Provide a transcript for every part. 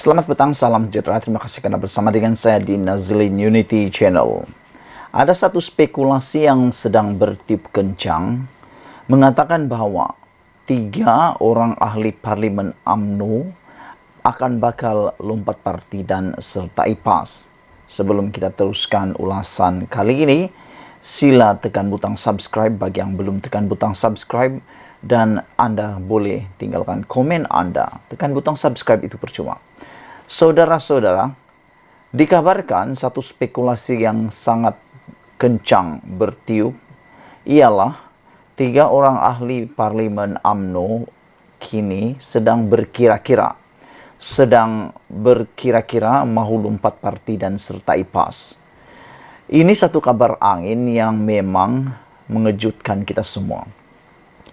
Selamat petang, salam sejahtera. Terima kasih karena bersama dengan saya di Nazlin Unity Channel. Ada satu spekulasi yang sedang bertiup kencang mengatakan bahwa 3 orang ahli parlimen UMNO akan bakal lompat parti dan sertai PAS. Sebelum kita teruskan ulasan kali ini, sila tekan butang subscribe bagi yang belum tekan butang subscribe, dan Anda boleh tinggalkan komen Anda. Tekan butang subscribe itu percuma. Saudara-saudara, dikabarkan satu spekulasi yang sangat kencang bertiup ialah 3 orang ahli parlimen UMNO kini sedang berkira-kira mahu lompat parti dan sertai PAS. Ini satu kabar angin yang memang mengejutkan kita semua.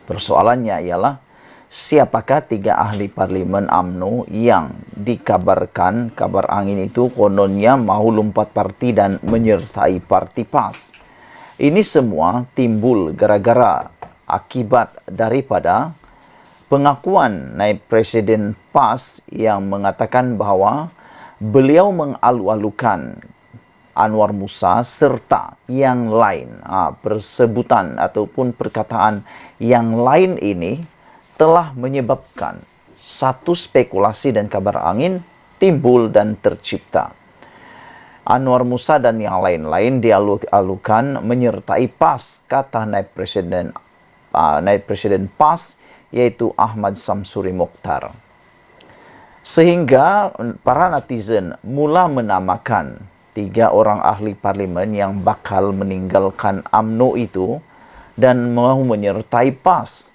Persoalannya ialah siapakah 3 ahli parlimen UMNO yang dikabarkan kabar angin itu kononnya mahu lompat parti dan menyertai parti PAS. Ini semua timbul gara-gara akibat daripada pengakuan naib Presiden PAS yang mengatakan bahwa beliau mengalu-alukan Anwar Musa serta yang lain. Persebutan ataupun perkataan yang lain ini telah menyebabkan satu spekulasi dan kabar angin timbul dan tercipta. Anwar Musa dan yang lain-lain dialu-alukan menyertai PAS, kata naib Presiden PAS, yaitu Ahmad Samsuri Mokhtar. Sehingga para netizen mula menamakan 3 orang ahli parlimen yang bakal meninggalkan UMNO itu dan mau menyertai PAS.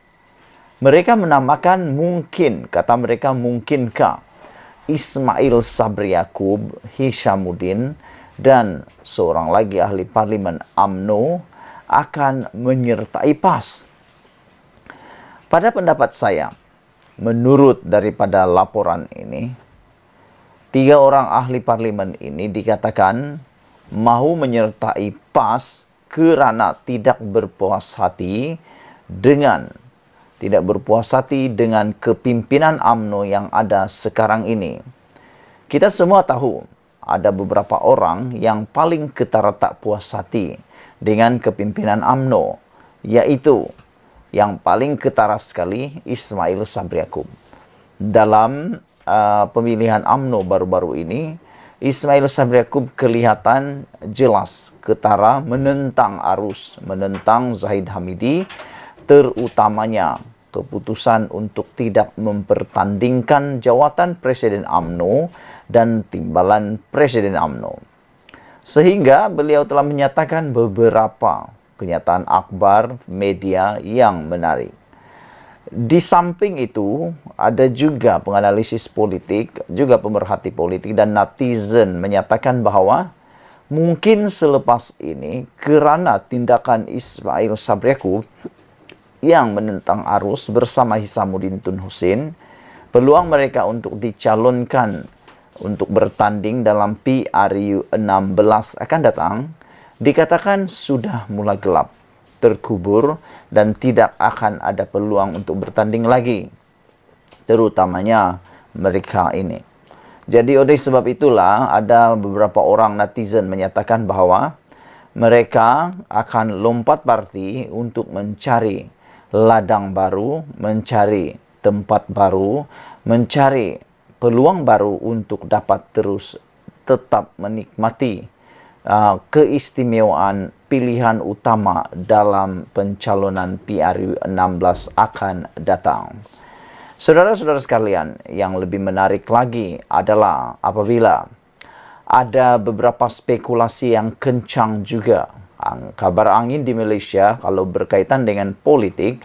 Mereka menamakan mungkin, kata mereka mungkinkah Ismail Sabri Yaakob, Hishamuddin, dan seorang lagi ahli parlimen UMNO akan menyertai PAS. Pada pendapat saya, menurut daripada laporan ini, 3 orang ahli parlimen ini dikatakan mahu menyertai PAS kerana tidak berpuas hati dengan kepimpinan UMNO yang ada sekarang ini. Kita semua tahu ada beberapa orang yang paling ketara tak puas hati dengan kepimpinan UMNO, yaitu yang paling ketara sekali Ismail Sabri Yaakob. Dalam pemilihan UMNO baru-baru ini, Ismail Sabri Yaakob kelihatan jelas ketara menentang Zahid Hamidi, terutamanya keputusan untuk tidak mempertandingkan jawatan Presiden UMNO dan timbalan Presiden UMNO. Sehingga beliau telah menyatakan beberapa kenyataan akhbar media yang menarik. Di samping itu, ada juga penganalisis politik, juga pemerhati politik dan netizen menyatakan bahwa mungkin selepas ini kerana tindakan Ismail Sabri Yaakob yang menentang arus bersama Hishamuddin Tun Hussein, peluang mereka untuk dicalonkan untuk bertanding dalam PRU 16 akan datang dikatakan sudah mulai gelap, terkubur, dan tidak akan ada peluang untuk bertanding lagi, terutamanya mereka ini. Jadi oleh sebab itulah ada beberapa orang netizen menyatakan bahwa mereka akan lompat parti untuk mencari ladang baru, mencari tempat baru, mencari peluang baru untuk dapat terus tetap menikmati keistimewaan pilihan utama dalam pencalonan PRU 16 akan datang. Saudara-saudara sekalian, yang lebih menarik lagi adalah apabila ada beberapa spekulasi yang kencang juga. Kabar angin di Malaysia kalau berkaitan dengan politik,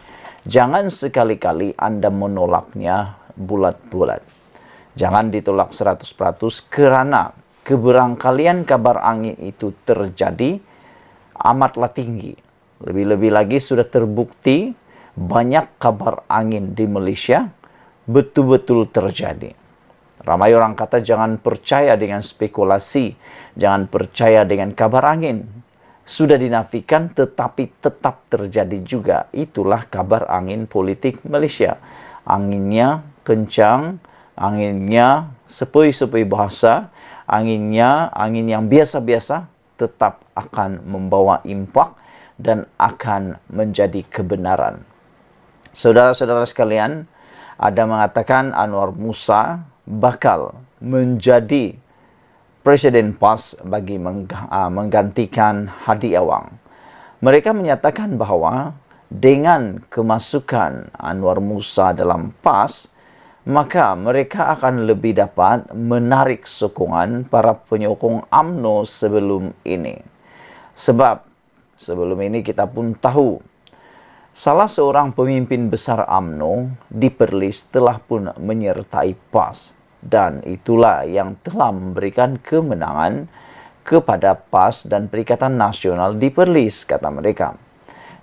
jangan sekali-kali Anda menolaknya bulat-bulat. Jangan ditolak 100% kerana keberangkalian kabar angin itu terjadi amatlah tinggi. Lebih-lebih lagi sudah terbukti banyak kabar angin di Malaysia betul-betul terjadi. Ramai orang kata jangan percaya dengan spekulasi, jangan percaya dengan kabar angin. Sudah dinafikan tetapi tetap terjadi juga. Itulah kabar angin politik Malaysia. Anginnya kencang, Anginnya sepoi-sepoi bahasa, anginnya angin yang biasa-biasa tetap akan membawa impak dan akan menjadi kebenaran. Saudara-saudara sekalian, ada mengatakan Anwar Musa bakal menjadi Presiden PAS bagi menggantikan Hadi Awang. Mereka menyatakan bahwa dengan kemasukan Anwar Musa dalam PAS, maka mereka akan lebih dapat menarik sokongan para penyokong UMNO sebelum ini. Sebab sebelum ini kita pun tahu salah seorang pemimpin besar UMNO di Perlis telah pun menyertai PAS, dan itulah yang telah memberikan kemenangan kepada PAS dan Perikatan Nasional di Perlis, kata mereka.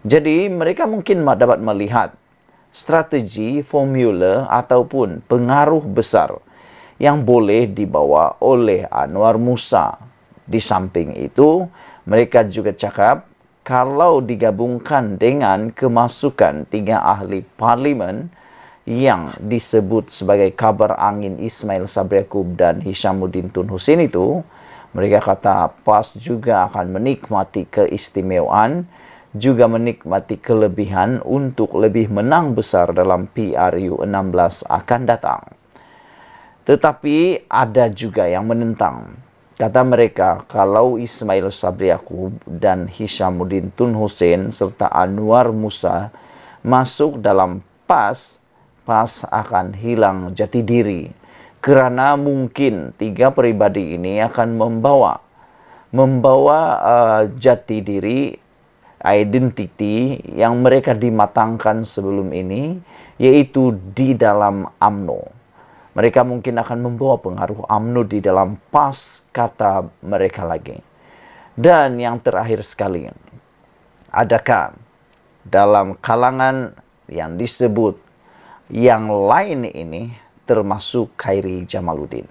Jadi mereka mungkin dapat melihat strategi, formula ataupun pengaruh besar yang boleh dibawa oleh Anwar Musa. Di samping itu, mereka juga cakap kalau digabungkan dengan kemasukan 3 ahli parlimen yang disebut sebagai kabar angin Ismail Sabri Yaakob dan Hishamuddin Tun Hussein itu, mereka kata PAS juga akan menikmati keistimewaan, juga menikmati kelebihan untuk lebih menang besar dalam PRU 16 akan datang. Tetapi ada juga yang menentang. Kata mereka, kalau Ismail Sabri Yaakob dan Hishamuddin Tun Hussein serta Anwar Musa masuk dalam PAS, PAS akan hilang jati diri. Kerana mungkin 3 pribadi ini akan membawa jati diri, identiti yang mereka dimatangkan sebelum ini, yaitu di dalam UMNO. Mereka mungkin akan membawa pengaruh UMNO di dalam PAS, kata mereka lagi. Dan yang terakhir sekali, adakah dalam kalangan yang disebut yang lain ini termasuk Khairi Jamaluddin?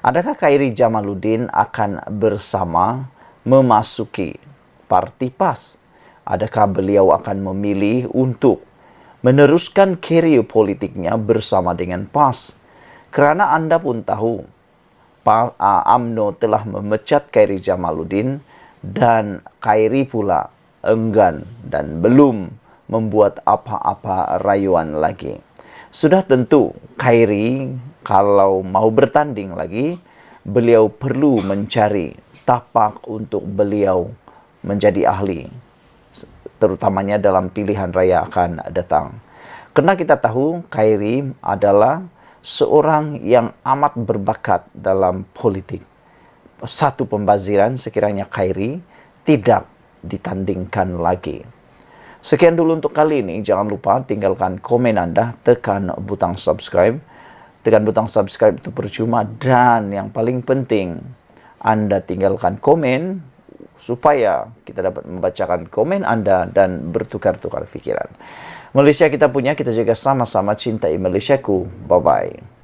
Adakah Khairi Jamaluddin akan bersama memasuki parti PAS? Adakah beliau akan memilih untuk meneruskan karier politiknya bersama dengan PAS? Kerana anda pun tahu, UMNO telah memecat Khairi Jamaluddin dan Khairi pula enggan dan belum membuat apa-apa rayuan lagi. Sudah tentu Khairi kalau mau bertanding lagi, beliau perlu mencari tapak untuk beliau menjadi ahli, terutamanya dalam pilihan raya akan datang. Karena kita tahu Khairi adalah seorang yang amat berbakat dalam politik. Satu pembaziran sekiranya Khairi tidak ditandingkan lagi. Sekian dulu untuk kali ini. Jangan lupa tinggalkan komen anda, tekan butang subscribe. Tekan butang subscribe itu percuma, dan yang paling penting anda tinggalkan komen supaya kita dapat membacakan komen anda dan bertukar-tukar pikiran. Malaysia kita punya, kita jaga sama-sama cintai Malaysiaku. Bye-bye.